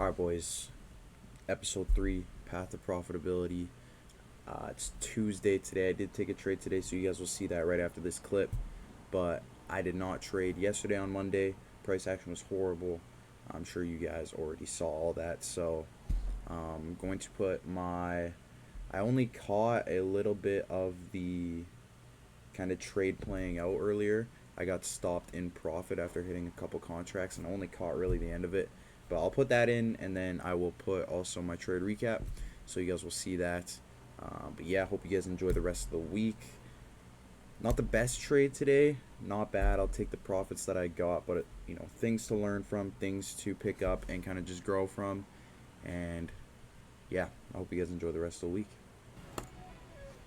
Alright, boys. Episode 3, Path to Profitability. It's Tuesday today. I did take a trade today, so you guys will see that right after this clip. But I did not trade yesterday on Monday. Price action was horrible. I'm sure you guys already saw all that. So I'm going to put my... I only caught a little bit of the kind of trade playing out earlier. I got stopped in profit after hitting a couple contracts and only caught really the end of it. But I'll put that in, and then I will put also my trade recap, so you guys will see that. But yeah, hope you guys enjoy the rest of the week. Not the best trade today, not bad. I'll take the profits that I got, but things to learn from, things to pick up, and kind of just grow from. And yeah, I hope you guys enjoy the rest of the week.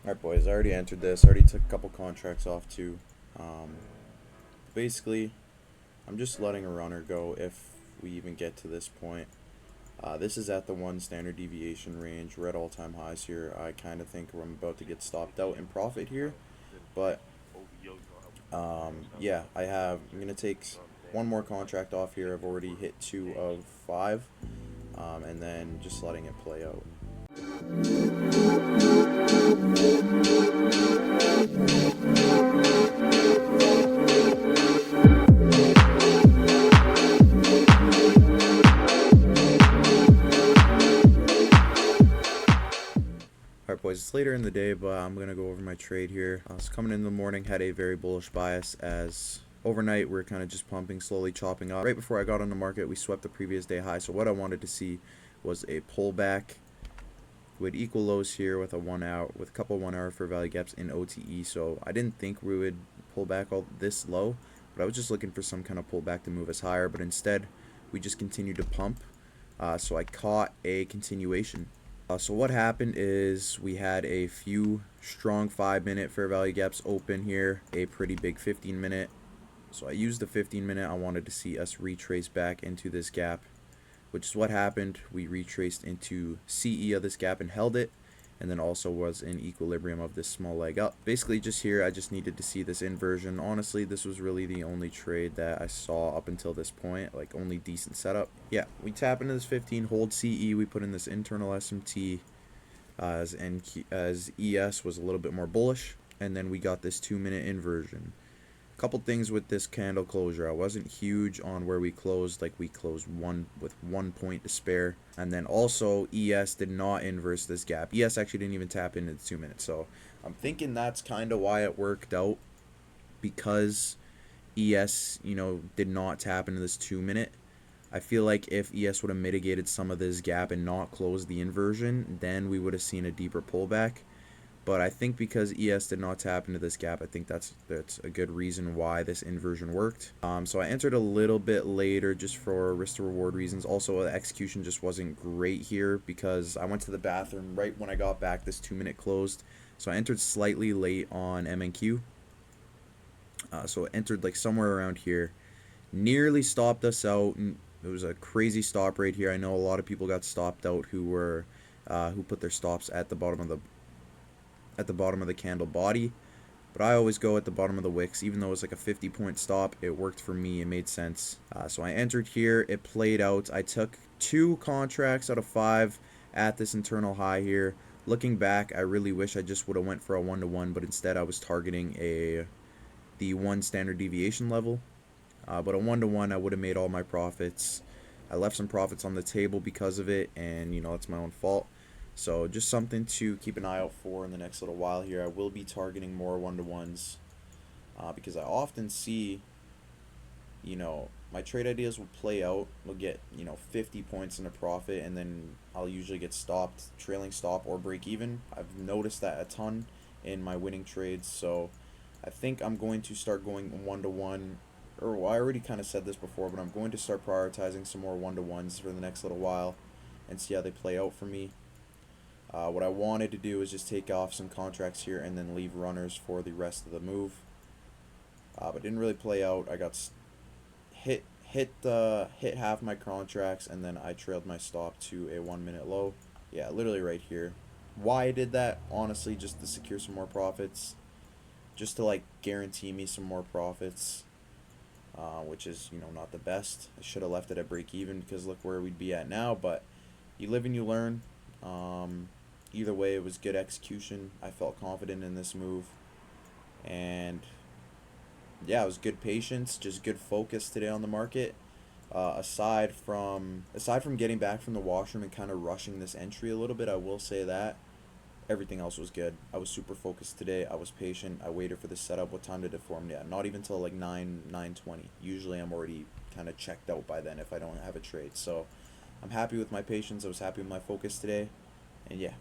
Alright, boys, I already entered this. I already took a couple contracts off too. Basically, I'm just letting a runner go if we even get to this point. This is at the 1 standard deviation range. We're at all-time highs here. I kind of think I'm about to get stopped out in profit here, but yeah, I'm gonna take one more contract off here. I've already hit 2 of 5, and then just letting it play out. Alright, boys, it's later in the day, but I'm going to go over my trade here. I was coming in the morning, had a very bullish bias as overnight we're kind of just pumping, slowly chopping up. Right before I got on the market, we swept the previous day high. So what I wanted to see was a pullback with equal lows here with a couple 1 hour fair value gaps in OTE. So I didn't think we would pull back all this low, but I was just looking for some kind of pullback to move us higher. But instead, we just continued to pump. So I caught a continuation. So what happened is we had a few strong 5-minute fair value gaps open here, a pretty big 15-minute. So I used the 15-minute. I wanted to see us retrace back into this gap, which is what happened. We retraced into CE of this gap and held it, and then also was in equilibrium of this small leg up. Basically just here, I just needed to see this inversion. Honestly, this was really the only trade that I saw up until this point, like only decent setup. Yeah, we tap into this 15, hold CE, we put in this internal SMT as ES was a little bit more bullish, and then we got this 2-minute inversion. Couple things with this candle closure. I wasn't huge on where we closed, like we closed with 1 point to spare, and then also ES did not inverse this gap. ES actually didn't even tap into the 2 minutes, so I'm thinking that's kind of why it worked out, because ES did not tap into this 2 minute. I feel like if ES would have mitigated some of this gap and not closed the inversion, then we would have seen a deeper pullback. But I think because ES did not tap into this gap, I think that's a good reason why this inversion worked. So I entered a little bit later just for risk to reward reasons. Also, the execution just wasn't great here because I went to the bathroom right when I got back. This 2-minute closed. So I entered slightly late on MNQ. So I entered like somewhere around here. Nearly stopped us out. It was a crazy stop right here. I know a lot of people got stopped out who put their stops at the bottom of the candle body, but I always go at the bottom of the wicks. Even though it was like a 50-point stop, it worked for me. It made sense. So I entered here. It played out. I took 2 contracts out of 5 at this internal high here. Looking back, I really wish I just would have went for a 1-to-1, but instead I was targeting the 1 standard deviation level. But a 1-to-1, I would have made all my profits. I left some profits on the table because of it, and that's my own fault. So just something to keep an eye out for in the next little while here. I will be targeting more 1-to-1s because I often see, my trade ideas will play out. We'll get, 50 points in a profit, and then I'll usually get stopped, trailing stop, or break even. I've noticed that a ton in my winning trades. So I think I'm going to start going 1-to-1. Well, I already kind of said this before, but I'm going to start prioritizing some more 1-to-1s for the next little while and see how they play out for me. What I wanted to do is just take off some contracts here and then leave runners for the rest of the move. But didn't really play out. I got hit half my contracts, and then I trailed my stop to a 1-minute low. Yeah, literally right here. Why I did that? Honestly, just to secure some more profits. Just to guarantee me some more profits. which is, not the best. I should have left it at break even because look where we'd be at now, but you live and you learn. Either way, it was good execution. I felt confident in this move, and yeah, it was good patience, just good focus today on the market. Aside from getting back from the washroom and kind of rushing this entry a little bit, I will say that everything else was good. I was super focused today. I was patient. I waited for the setup. What time did it form? Yeah, not even till like 9:20. Usually I'm already kind of checked out by then if I don't have a trade. So I'm happy with my patience. I was happy with my focus today, and yeah.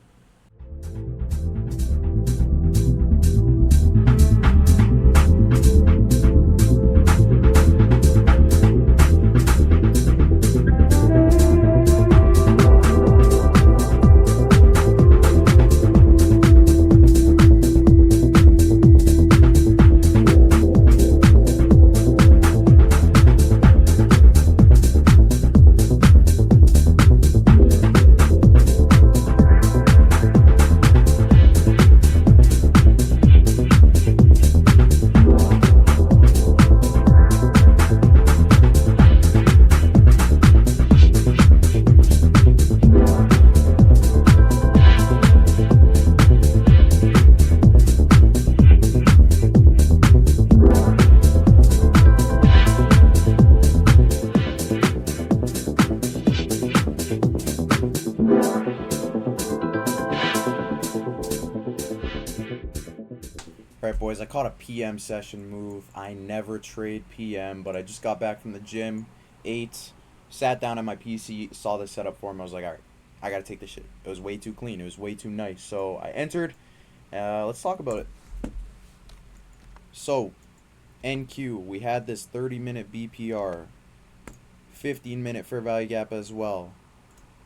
Alright, boys, I caught a PM session move. I never trade PM, but I just got back from the gym, ate, sat down at my PC, saw the setup for him. I was like, alright, I gotta take this shit. It was way too clean. It was way too nice. So I entered. Let's talk about it. So, NQ, we had this 30-minute BPR, 15-minute fair value gap as well,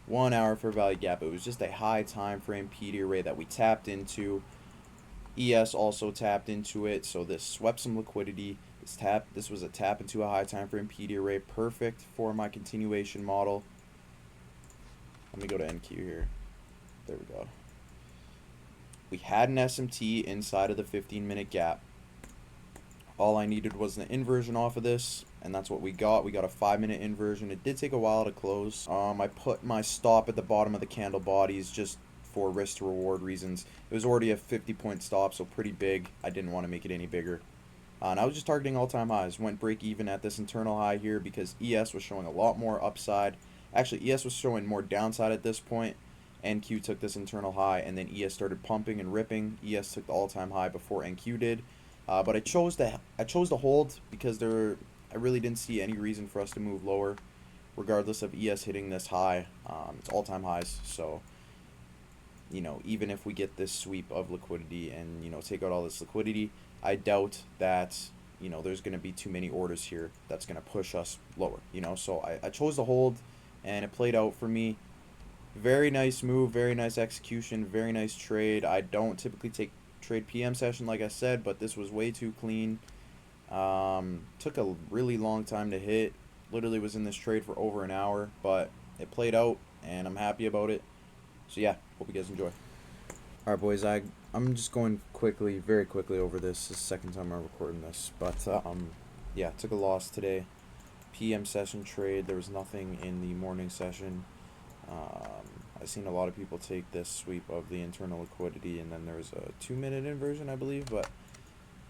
1 hour fair value gap. It was just a high time frame PD array that we tapped into. ES also tapped into it, so this swept some liquidity. This was a tap into a high time frame PD array, perfect for my continuation model. Let me go to NQ here. There we go. We had an SMT inside of the 15-minute gap. All I needed was an inversion off of this, and that's what we got. We got a 5-minute inversion. It did take a while to close. I put my stop at the bottom of the candle bodies just for risk to reward reasons. It was already a 50-point stop, so pretty big. I didn't want to make it any bigger. And I was just targeting all-time highs. Went break even at this internal high here because ES was showing a lot more upside. Actually, ES was showing more downside at this point. NQ took this internal high, and then ES started pumping and ripping. ES took the all-time high before NQ did. But I chose to hold because I really didn't see any reason for us to move lower, regardless of ES hitting this high. It's all-time highs, so even if we get this sweep of liquidity and take out all this liquidity, I doubt that there's going to be too many orders here that's going to push us lower. So I chose to hold, and it played out for me. Very nice move, very nice execution, very nice trade. I don't typically trade PM session like I said, but this was way too clean. Took a really long time to hit. Literally was in this trade for over an hour, but it played out, and I'm happy about it. So yeah, hope you guys enjoy. Alright, boys, I'm just going very quickly over this. This is the second time I'm recording this, but yeah, took a loss today. PM session trade. There was nothing in the morning session. I've seen a lot of people take this sweep of the internal liquidity, and then there was a 2-minute inversion, I believe, but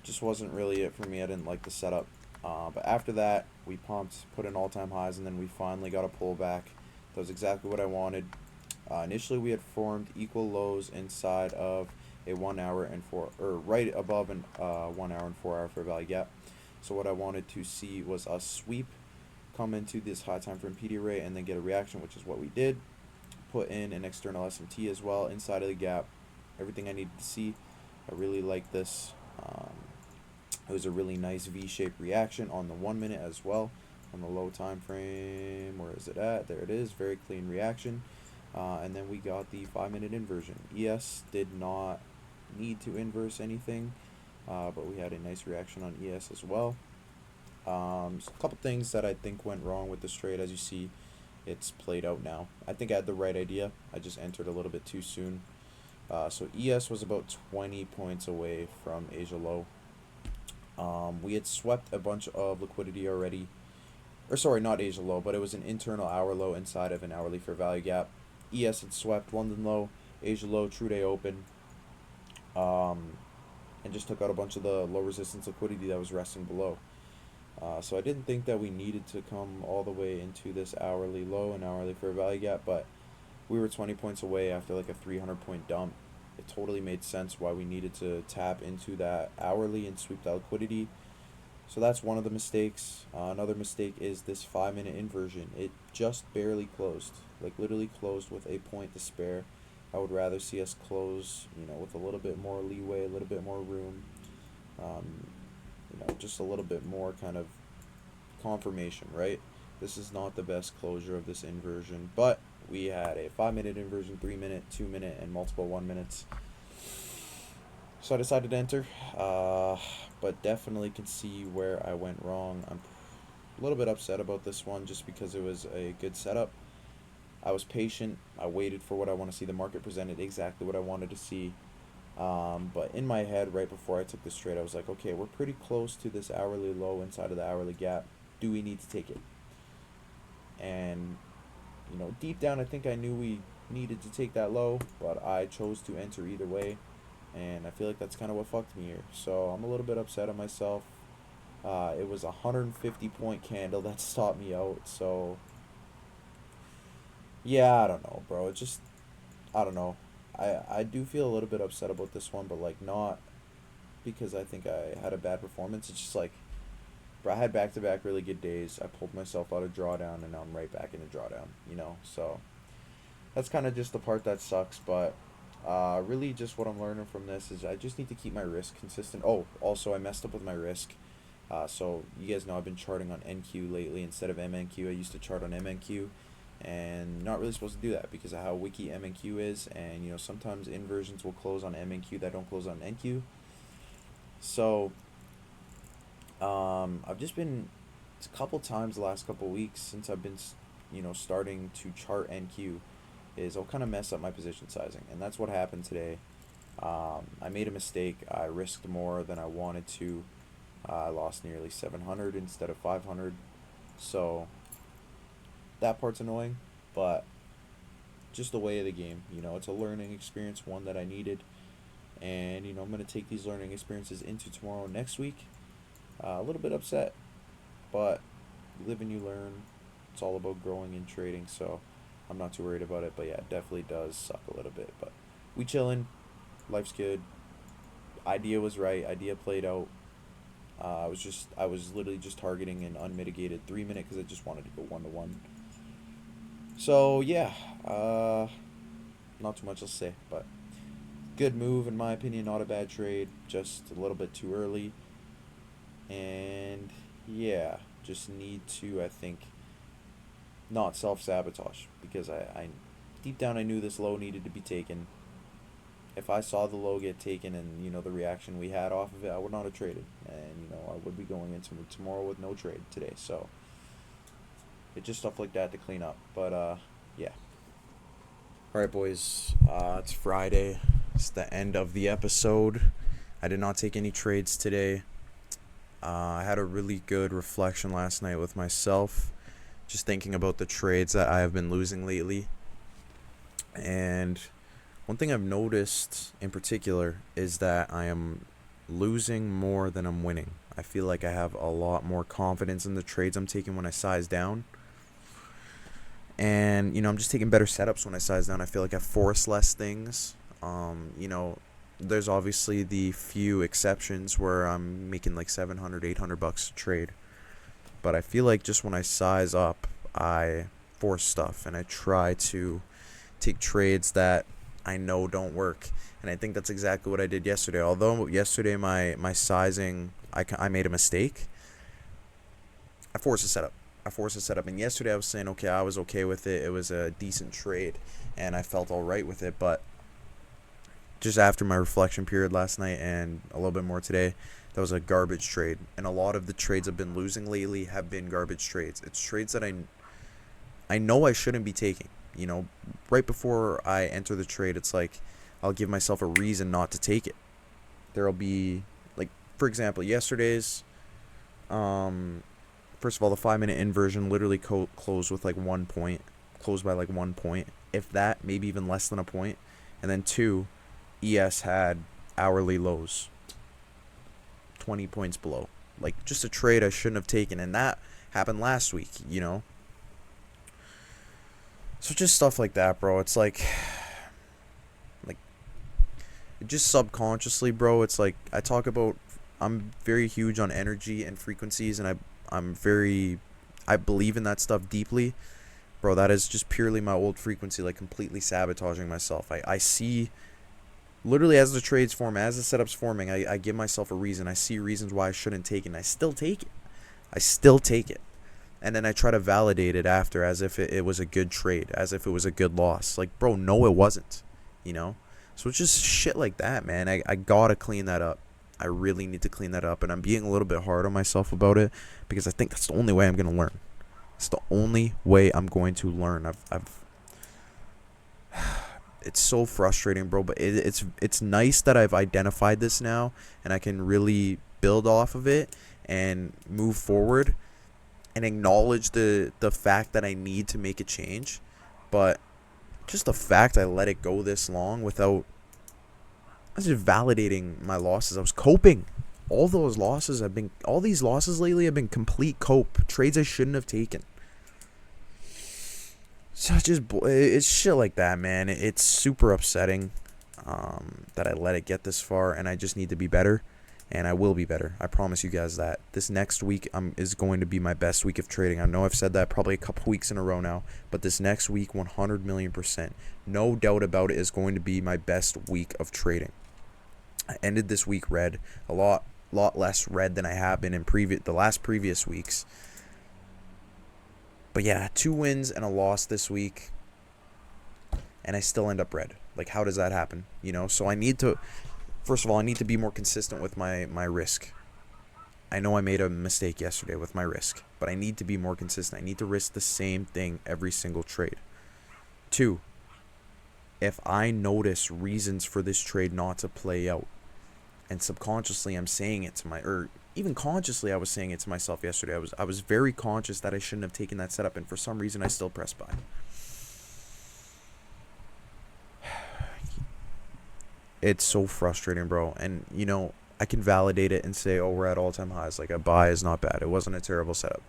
just wasn't really it for me. I didn't like the setup. But after that, we pumped, put in all-time highs, and then we finally got a pullback. That was exactly what I wanted. Initially, we had formed equal lows inside of a 1 hour and right above an 1 hour and 4 hour fair value gap. So what I wanted to see was us sweep, come into this high time frame PD array, and then get a reaction, which is what we did. Put in an external SMT as well inside of the gap. Everything I needed to see. I really like this. It was a really nice V-shaped reaction on the 1 minute as well. On the low time frame, where is it at? There it is. Very clean reaction. And then we got the 5-minute inversion. ES did not need to inverse anything, but we had a nice reaction on ES as well. So a couple things that I think went wrong with this trade. As you see, it's played out now. I think I had the right idea. I just entered a little bit too soon. So ES was about 20 points away from Asia low. We had swept a bunch of liquidity already, or sorry, not Asia low, but it was an internal hour low inside of an hourly fair value gap. ES had swept London low, Asia low, true day open, um, and just took out a bunch of the low resistance liquidity that was resting below. So I didn't think that we needed to come all the way into this hourly low and hourly fair value gap, but we were 20 points away after like a 300-point dump. It totally made sense why we needed to tap into that hourly and sweep that liquidity. So that's one of the mistakes. Another mistake is this 5-minute inversion. It just barely closed, like literally closed with a point to spare. I would rather see us close, with a little bit more leeway, a little bit more room, um, just a little bit more kind of confirmation, right? This is not the best closure of this inversion, but we had a 5-minute inversion, 3-minute, 2-minute, and multiple 1 minutes. So I decided to enter, but definitely can see where I went wrong. I'm a little bit upset about this one just because it was a good setup. I was patient. I waited for what I want to see. The market presented exactly what I wanted to see. But in my head, right before I took this trade, I was like, okay, we're pretty close to this hourly low inside of the hourly gap. Do we need to take it? And, deep down, I think I knew we needed to take that low, but I chose to enter either way. And I feel like that's kind of what fucked me here. So I'm a little bit upset at myself. It was a 150-point candle that stopped me out. So, yeah, I don't know, bro. I don't know. I do feel a little bit upset about this one, but like not because I think I had a bad performance. It's just like, bro, I had back to back really good days. I pulled myself out of drawdown, and now I'm right back in a drawdown. So that's kind of just the part that sucks. But really, just what I'm learning from this is I just need to keep my risk consistent. Oh, also, I messed up with my risk. So you guys know I've been charting on NQ lately instead of MNQ. I used to chart on MNQ, and not really supposed to do that because of how wiki MNQ is. And sometimes inversions will close on MNQ that don't close on NQ. So I've just been a couple times the last couple weeks since I've been starting to chart NQ is I'll kind of mess up my position sizing, and that's what happened today. I made a mistake. I risked more than I wanted to. I lost nearly 700 instead of 500. So that part's annoying, but just the way of the game. It's a learning experience, one that I needed. And, I'm going to take these learning experiences into tomorrow, next week. A little bit upset, but you live and you learn. It's all about growing and trading, so I'm not too worried about it. But yeah, it definitely does suck a little bit. But we chilling. Life's good. Idea was right. Idea played out. I was literally just targeting an unmitigated 3-minute because I just wanted to go 1-to-1. So yeah, not too much to say, but good move in my opinion. Not a bad trade, just a little bit too early. And yeah, just need to, I think, not self-sabotage because I deep down I knew this low needed to be taken. If I saw the low get taken and the reaction we had off of it, I would not have traded, and I would be going into tomorrow with no trade today. So it's just stuff like that to clean up. But yeah. All right, boys. It's Friday. It's the end of the episode. I did not take any trades today. I had a really good reflection last night with myself, just thinking about the trades that I have been losing lately. And one thing I've noticed in particular is that I am losing more than I'm winning. I feel like I have a lot more confidence in the trades I'm taking when I size down. And, I'm just taking better setups when I size down. I feel like I force less things. There's obviously the few exceptions where I'm making like $700, $800 a trade. But I feel like just when I size up, I force stuff and I try to take trades that I know don't work. And I think that's exactly what I did yesterday. Although yesterday my sizing, I made a mistake, I forced a setup. And yesterday I was saying, okay, I was okay with it. It was a decent trade, and I felt all right with it. But just after my reflection period last night and a little bit more today, that was a garbage trade. And a lot of the trades I've been losing lately have been garbage trades. It's trades that I know I shouldn't be taking. Right before I enter the trade, it's like I'll give myself a reason not to take it. There'll be like for example, yesterday's, first of all, the 5 minute inversion literally closed with like 1 point, closed by like 1 point, if that, maybe even less than a point. And then two, ES had hourly lows 20 points below. Like, just a trade I shouldn't have taken, and that happened last week, you know? So just stuff like that, bro. It's like just subconsciously, bro. It's like I talk about, I'm very huge on energy and frequencies, and I believe in that stuff deeply. Bro, that is just purely my old frequency, like completely sabotaging myself. I see, literally, as the trades form, as the setup's forming, I give myself a reason. I see reasons why I shouldn't take it, and I still take it. I still take it. And then I try to validate it after as if it was a good trade, as if it was a good loss. Like, bro, no, it wasn't, you know? So it's just shit like that, man. I gotta clean that up. I really need to clean that up, and I'm being a little bit hard on myself about it because I think that's the only way I'm going to learn. It's the only way I'm going to learn. It's so frustrating, bro, but it's nice that I've identified this now and I can really build off of it and move forward and acknowledge the fact that I need to make a change. But just the fact I let it go this long without, I was just validating my losses. I was coping. All these losses lately have been complete cope. Trades I shouldn't have taken. So it's shit like that, man. It's super upsetting that I let it get this far, and I just need to be better, and I will be better. I promise you guys that. This next week is going to be my best week of trading. I know I've said that probably a couple weeks in a row now, but this next week, 100 million%, no doubt about it, is going to be my best week of trading. I ended this week red, a lot less red than I have been in the last previous weeks. But yeah, 2 wins and a loss this week, and I still end up red. Like, how does that happen? You know, so I need to, first of all, I need to be more consistent with my risk. I know I made a mistake yesterday with my risk, but I need to be more consistent. I need to risk the same thing every single trade. 2, if I notice reasons for this trade not to play out, and subconsciously I'm saying it to or even consciously I was saying it to myself yesterday. I was very conscious that I shouldn't have taken that setup, and for some reason I still pressed buy. It's so frustrating, bro. And, you know, I can validate it and say, oh, we're at all-time highs. Like, a buy is not bad. It wasn't a terrible setup.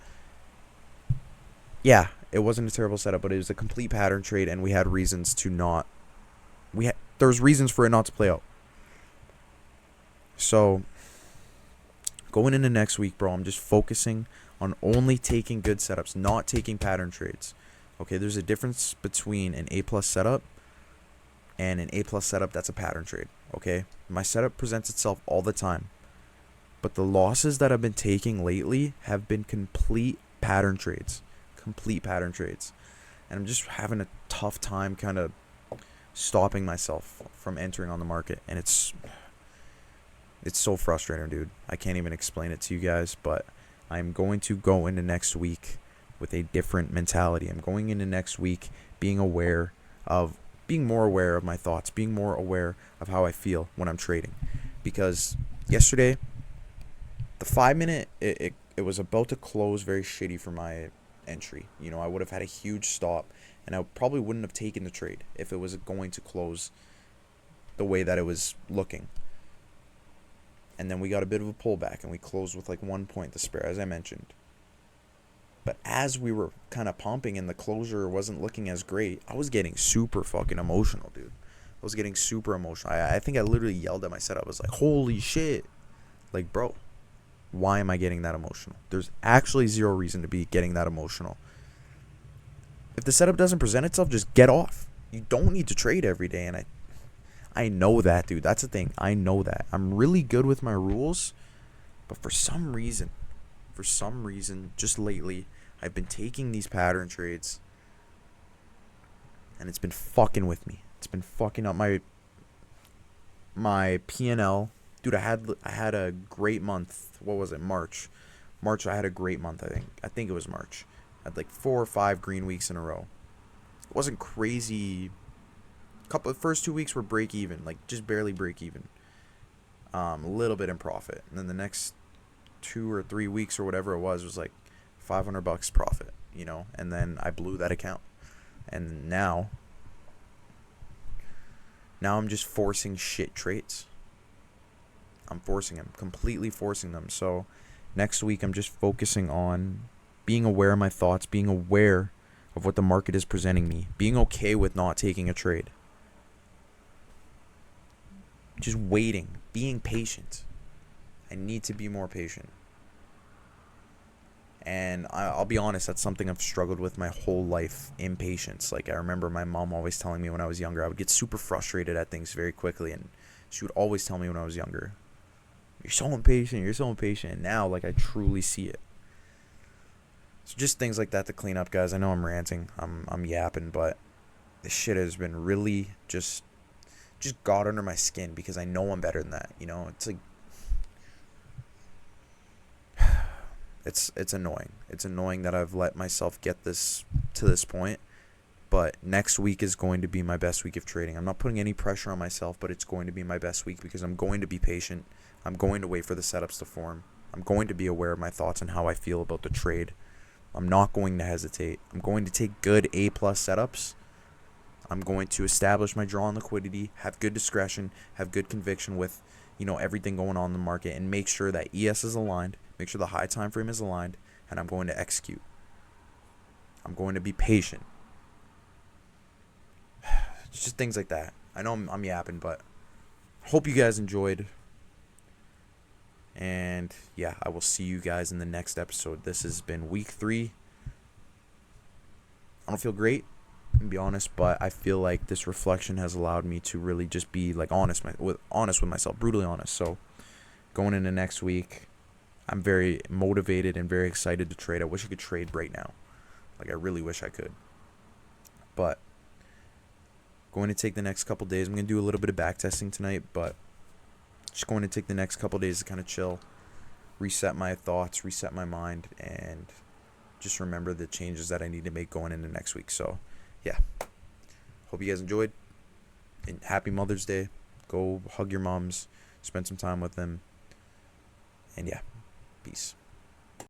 Yeah, it wasn't a terrible setup, but it was a complete pattern trade, and we had reasons to not. There's reasons for it not to play out. So, going into next week, bro, I'm just focusing on only taking good setups, not taking pattern trades. Okay, there's a difference between an A+ setup and an A+ setup that's a pattern trade. Okay, my setup presents itself all the time, but the losses that I've been taking lately have been complete pattern trades. And I'm just having a tough time kind of stopping myself from entering on the market, and it's so frustrating, dude. I can't even explain it to you guys, but I'm going to go into next week with a different mentality. I'm going into next week being more aware of my thoughts, being more aware of how I feel when I'm trading. Because yesterday, the 5 minute, it was about to close very shitty for my entry. You know, I would have had a huge stop, and I probably wouldn't have taken the trade if it was going to close the way that it was looking. And then we got a bit of a pullback, and we closed with like 1 point to spare, as I mentioned. But as we were kind of pumping and the closure wasn't looking as great, I was getting super fucking emotional, dude. I was getting super emotional. I think I literally yelled at my setup. I was like, holy shit. Like, bro, why am I getting that emotional? There's actually zero reason to be getting that emotional. If the setup doesn't present itself, just get off. You don't need to trade every day, and I know that, dude. That's the thing. I know that. I'm really good with my rules, but for some reason, just lately, I've been taking these pattern trades, and it's been fucking with me. It's been fucking up my P&L. Dude, I had a great month. What was it? March, I had a great month, I think it was March. I had like 4 or 5 green weeks in a row. It wasn't crazy. First 2 weeks were break even, like just barely break even. A little bit in profit. And then the next 2 or 3 weeks or whatever it was like $500 profit, and then I blew that account. And now I'm just forcing shit trades. I'm forcing them, completely forcing them. So next week I'm just focusing on being aware of my thoughts, being aware of what the market is presenting me, being okay with not taking a trade. Just waiting, being patient. I need to be more patient. And I'll be honest, that's something I've struggled with my whole life, impatience. Like, I remember my mom always telling me when I was younger, I would get super frustrated at things very quickly. And she would always tell me when I was younger, you're so impatient, you're so impatient. And now, like, I truly see it. So just things like that to clean up, guys. I know I'm ranting, I'm yapping, but this shit has been really just got under my skin because I know I'm better than that. It's like, it's annoying. It's annoying that I've let myself get this to this point. But next week is going to be my best week of trading. I'm not putting any pressure on myself, but it's going to be my best week because I'm going to be patient. I'm going to wait for the setups to form. I'm going to be aware of my thoughts and how I feel about the trade. I'm not going to hesitate. I'm going to take good A+ setups. I'm going to establish my draw and liquidity, have good discretion, have good conviction with, everything going on in the market, and make sure that ES is aligned, make sure the high time frame is aligned, and I'm going to execute. I'm going to be patient. Just things like that. I know I'm yapping, but hope you guys enjoyed. And yeah, I will see you guys in the next episode. This has been week 3. I don't feel great, to be honest, but I feel like this reflection has allowed me to really just be like honest with myself, brutally honest. So going into next week, I'm very motivated and very excited to trade. I wish I could trade right now. Like, I really wish I could. But going to take the next couple days. I'm going to do a little bit of back testing tonight, but just going to take the next couple days to kind of chill, reset my thoughts, reset my mind, and just remember the changes that I need to make going into next week. So, yeah. Hope you guys enjoyed. And happy Mother's Day. Go hug your moms, spend some time with them. And yeah, peace.